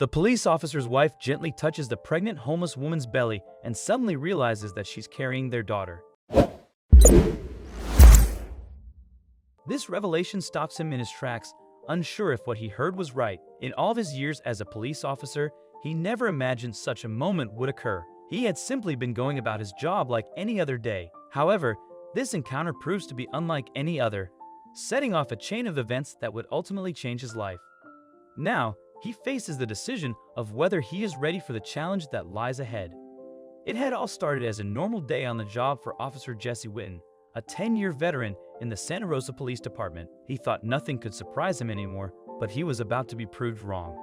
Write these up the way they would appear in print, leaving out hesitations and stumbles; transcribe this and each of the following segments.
The police officer's wife gently touches the pregnant homeless woman's belly and suddenly realizes that she's carrying their daughter. This revelation stops him in his tracks, unsure if what he heard was right. In all of his years as a police officer, he never imagined such a moment would occur. He had simply been going about his job like any other day. However, this encounter proves to be unlike any other, setting off a chain of events that would ultimately change his life. Now, he faces the decision of whether he is ready for the challenge that lies ahead. It had all started as a normal day on the job for Officer Jesse Witten, a 10-year veteran in the Santa Rosa Police Department. He thought nothing could surprise him anymore, but he was about to be proved wrong.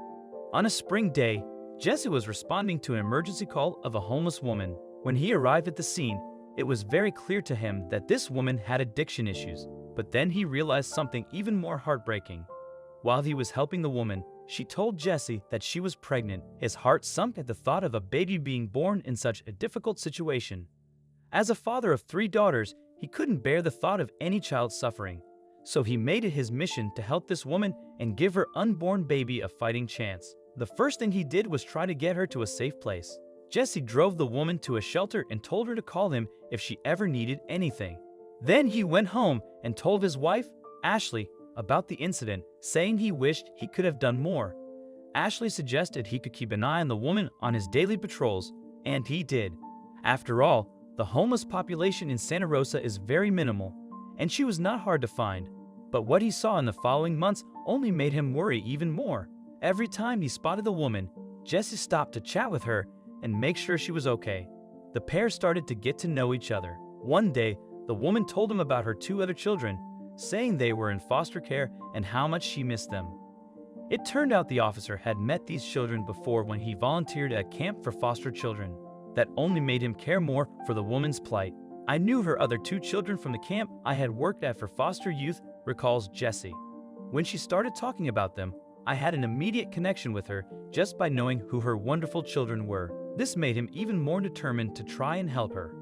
On a spring day, Jesse was responding to an emergency call of a homeless woman. When he arrived at the scene, it was very clear to him that this woman had addiction issues. But then he realized something even more heartbreaking. While he was helping the woman, she told Jesse that she was pregnant. His heart sunk at the thought of a baby being born in such a difficult situation. As a father of 3 daughters, he couldn't bear the thought of any child suffering. So he made it his mission to help this woman and give her unborn baby a fighting chance. The first thing he did was try to get her to a safe place. Jesse drove the woman to a shelter and told her to call him if she ever needed anything. Then he went home and told his wife, Ashley, about the incident, saying he wished he could have done more. Ashley suggested he could keep an eye on the woman on his daily patrols, and he did. After all, the homeless population in Santa Rosa is very minimal, and she was not hard to find. But what he saw in the following months only made him worry even more. Every time he spotted the woman, Jesse stopped to chat with her and make sure she was okay. The pair started to get to know each other. One day, the woman told him about her 2 other children, saying they were in foster care and how much she missed them. It turned out the officer had met these children before when he volunteered at a camp for foster children. That only made him care more for the woman's plight. I knew her other 2 children from the camp I had worked at for foster youth, recalls Jesse. When she started talking about them, I had an immediate connection with her just by knowing who her wonderful children were. This made him even more determined to try and help her.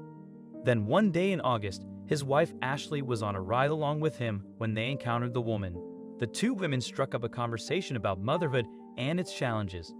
Then one day in August, his wife Ashley was on a ride along with him when they encountered the woman. The 2 women struck up a conversation about motherhood and its challenges.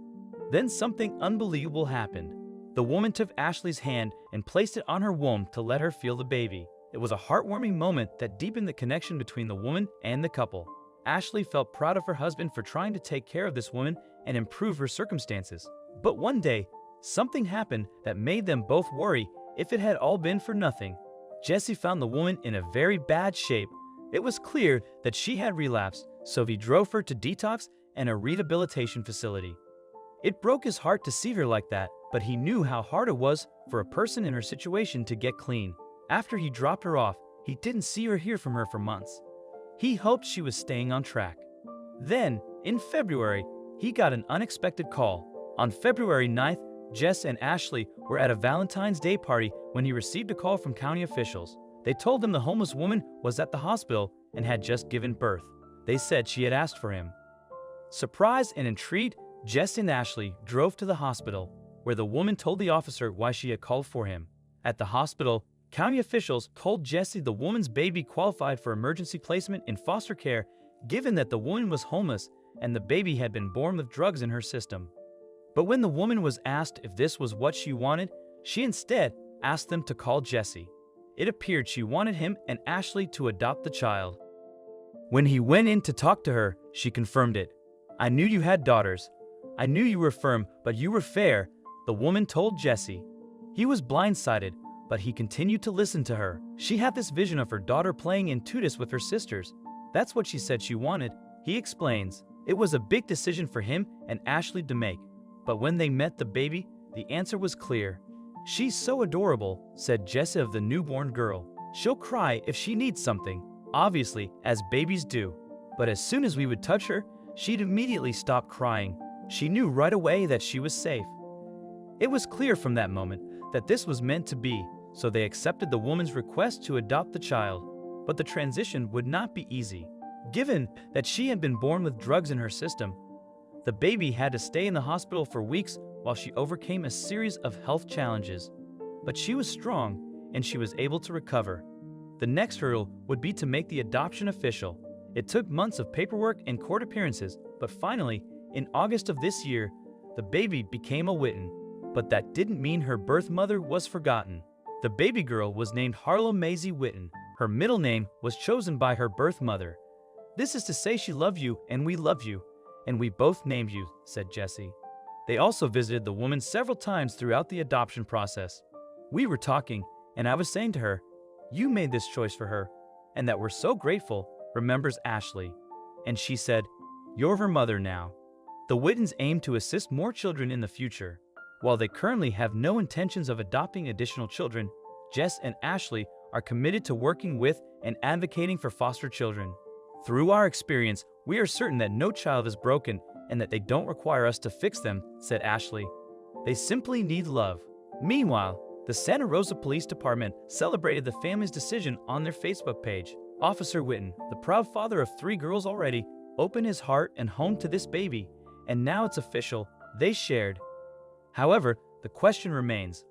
Then something unbelievable happened. The woman took Ashley's hand and placed it on her womb to let her feel the baby. It was a heartwarming moment that deepened the connection between the woman and the couple. Ashley felt proud of her husband for trying to take care of this woman and improve her circumstances. But one day, something happened that made them both worry if it had all been for nothing. Jesse found the woman in a very bad shape. It was clear that she had relapsed, so he drove her to detox and a rehabilitation facility. It broke his heart to see her like that, but he knew how hard it was for a person in her situation to get clean. After he dropped her off, he didn't see or hear from her for months. He hoped she was staying on track. Then, in February, he got an unexpected call. On February 9th, Jess and Ashley were at a Valentine's Day party when he received a call from county officials. They told him the homeless woman was at the hospital and had just given birth. They said she had asked for him. Surprised and intrigued, Jess and Ashley drove to the hospital, where the woman told the officer why she had called for him. At the hospital, county officials told Jesse the woman's baby qualified for emergency placement in foster care, given that the woman was homeless and the baby had been born with drugs in her system. But when the woman was asked if this was what she wanted, she instead asked them to call Jesse. It appeared she wanted him and Ashley to adopt the child. When he went in to talk to her, she confirmed it. "I knew you had daughters. I knew you were firm, but you were fair," the woman told Jesse. He was blindsided, but he continued to listen to her. She had this vision of her daughter playing in Tutus with her sisters. That's what she said she wanted, he explains. It was a big decision for him and Ashley to make, but when they met the baby, the answer was clear. "She's so adorable," said Jesse of the newborn girl. "She'll cry if she needs something, obviously, as babies do. But as soon as we would touch her, she'd immediately stop crying. She knew right away that she was safe." It was clear from that moment that this was meant to be, so they accepted the woman's request to adopt the child. But the transition would not be easy. Given that she had been born with drugs in her system, the baby had to stay in the hospital for weeks while she overcame a series of health challenges. But she was strong, and she was able to recover. The next hurdle would be to make the adoption official. It took months of paperwork and court appearances, but finally, in August of this year, the baby became a Witten. But that didn't mean her birth mother was forgotten. The baby girl was named Harlow Maisie Witten. Her middle name was chosen by her birth mother. "This is to say she loved you and we love you, and we both named you," said Jessie. They also visited the woman several times throughout the adoption process. "We were talking, and I was saying to her, 'You made this choice for her, and that we're so grateful,'" remembers Ashley. "And she said, 'You're her mother now.'" The Wittens aim to assist more children in the future. While they currently have no intentions of adopting additional children, Jess and Ashley are committed to working with and advocating for foster children. "Through our experience, we are certain that no child is broken and that they don't require us to fix them," said Ashley. "They simply need love." Meanwhile, the Santa Rosa Police Department celebrated the family's decision on their Facebook page. Officer Witten, the proud father of 3 girls already, opened his heart and home to this baby, and now it's official, they shared. However, the question remains,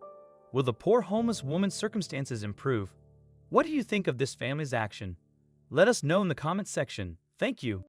will the poor homeless woman's circumstances improve? What do you think of this family's action? Let us know in the comments section. Thank you.